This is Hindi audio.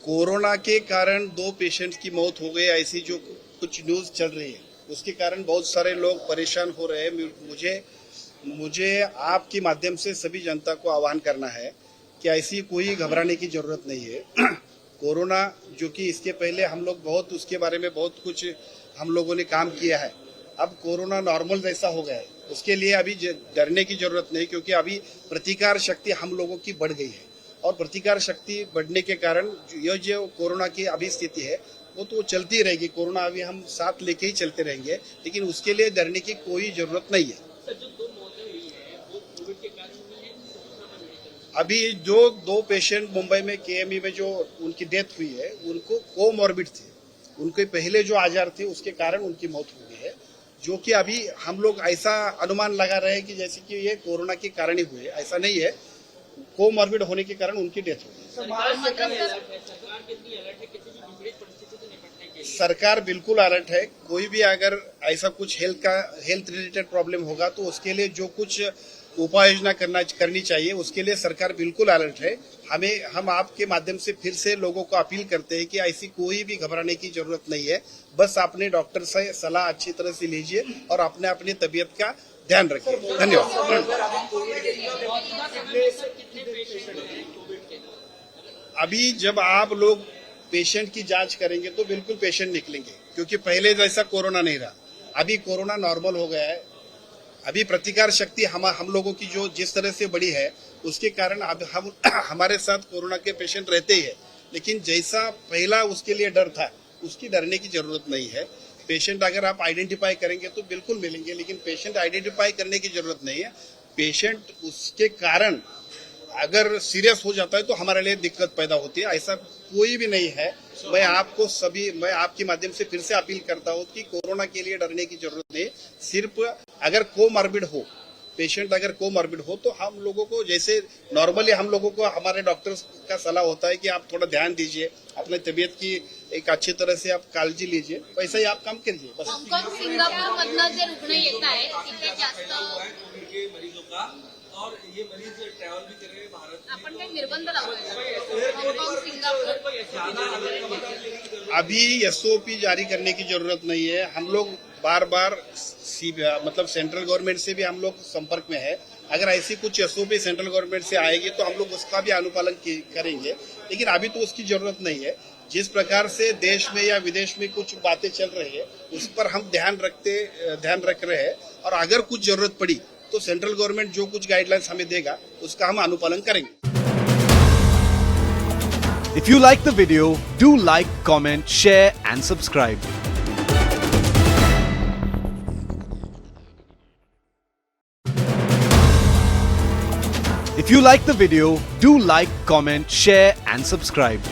कोरोना के कारण 2 पेशेंट की मौत हो गई, ऐसी जो कुछ न्यूज चल रही है उसके कारण बहुत सारे लोग परेशान हो रहे हैं। मुझे आपके माध्यम से सभी जनता को आह्वान करना है कि ऐसी कोई घबराने की जरूरत नहीं है। कोरोना जो कि इसके पहले हम लोग बहुत उसके बारे में बहुत कुछ हम लोगों ने काम किया है। अब कोरोना नॉर्मल जैसा हो गया है, उसके लिए अभी डरने की जरूरत नहीं, क्योंकि अभी प्रतिकार शक्ति हम लोगों की बढ़ गई है और प्रतिकार शक्ति बढ़ने के कारण ये जो कोरोना की अभी स्थिति है वो तो चलती रहेगी। कोरोना अभी हम साथ लेके ही चलते रहेंगे, लेकिन उसके लिए डरने की कोई जरूरत नहीं है। अभी जो 2 पेशेंट मुंबई में केएमई में जो उनकी डेथ हुई है, उनको कोमॉर्बिड थे, उनके पहले जो आजार थे उसके कारण उनकी मौत हो गई है, जो कि अभी हम लोग ऐसा अनुमान लगा रहे हैं कि जैसे कि ये कोरोना के कारण ही हुए, ऐसा नहीं है। कोमॉर्बिड होने के कारण उनकी डेथ हो गई। सरकार बिल्कुल अलर्ट है। कोई भी अगर ऐसा कुछ हेल्थ रिलेटेड प्रॉब्लम होगा तो उसके लिए जो कुछ उपाय योजना करनी चाहिए, उसके लिए सरकार बिल्कुल अलर्ट है। हम आपके माध्यम से फिर से लोगों को अपील करते हैं कि ऐसी कोई भी घबराने की जरूरत नहीं है। बस अपने डॉक्टर से सलाह अच्छी तरह से लीजिए और अपनी तबीयत का ध्यान रखिए। धन्यवाद। अभी जब आप लोग पेशेंट की जांच करेंगे तो बिल्कुल पेशेंट निकलेंगे, क्योंकि पहले जैसा कोरोना नहीं रहा। अभी कोरोना नॉर्मल हो गया है। अभी प्रतिकार शक्ति हम लोगों की जो जिस तरह से बढ़ी है उसके कारण अब हम हमारे साथ कोरोना के पेशेंट रहते ही है, लेकिन जैसा पहला उसके लिए डर था उसकी डरने की जरूरत नहीं है। पेशेंट अगर आप आइडेंटिफाई करेंगे तो बिल्कुल मिलेंगे, लेकिन पेशेंट आइडेंटिफाई करने की जरूरत नहीं है। पेशेंट उसके कारण अगर सीरियस हो जाता है तो हमारे लिए दिक्कत पैदा होती है, ऐसा कोई भी नहीं है। मैं आपके माध्यम से फिर से अपील करता हूँ कि कोरोना के लिए डरने की जरूरत नहीं। सिर्फ अगर कोमॉर्बिड हो, पेशेंट अगर कोमॉर्बिड हो तो हम लोगों को जैसे नॉर्मली हम लोगों को हमारे डॉक्टर का सलाह होता है कि आप थोड़ा ध्यान दीजिए, अपने तबीयत की एक अच्छी तरह से आप काळजी लीजिए, वैसा ही आप काम कीजिए। बस हांगकाँग सिंगापूर मधनं जे रुग्ण येत आहेत तिथे जास्त और ये मरीज ट्रैवल भी कर रहे हैं भारत में, आपण काही निर्बंध लावले हांगकाँग सिंगापूर अभी एसओपी जारी करने की जरूरत नहीं है। हम लोग बार मतलब सेंट्रल गवर्नमेंट से भी हम लोग संपर्क में है। अगर ऐसी कुछ एसओपी सेंट्रल गवर्नमेंट से आएगी तो हम लोग उसका भी अनुपालन करेंगे, लेकिन अभी तो उसकी जरूरत नहीं है। जिस प्रकार से देश में या विदेश में कुछ बातें चल रही है उस पर हम ध्यान रख रहे हैं, और अगर कुछ जरूरत पड़ी तो सेंट्रल गवर्नमेंट जो कुछ गाइडलाइंस हमें देगा उसका हम अनुपालन करेंगे। If you like the video, do like, comment, share and subscribe. If you like the video, do like, comment, share and subscribe.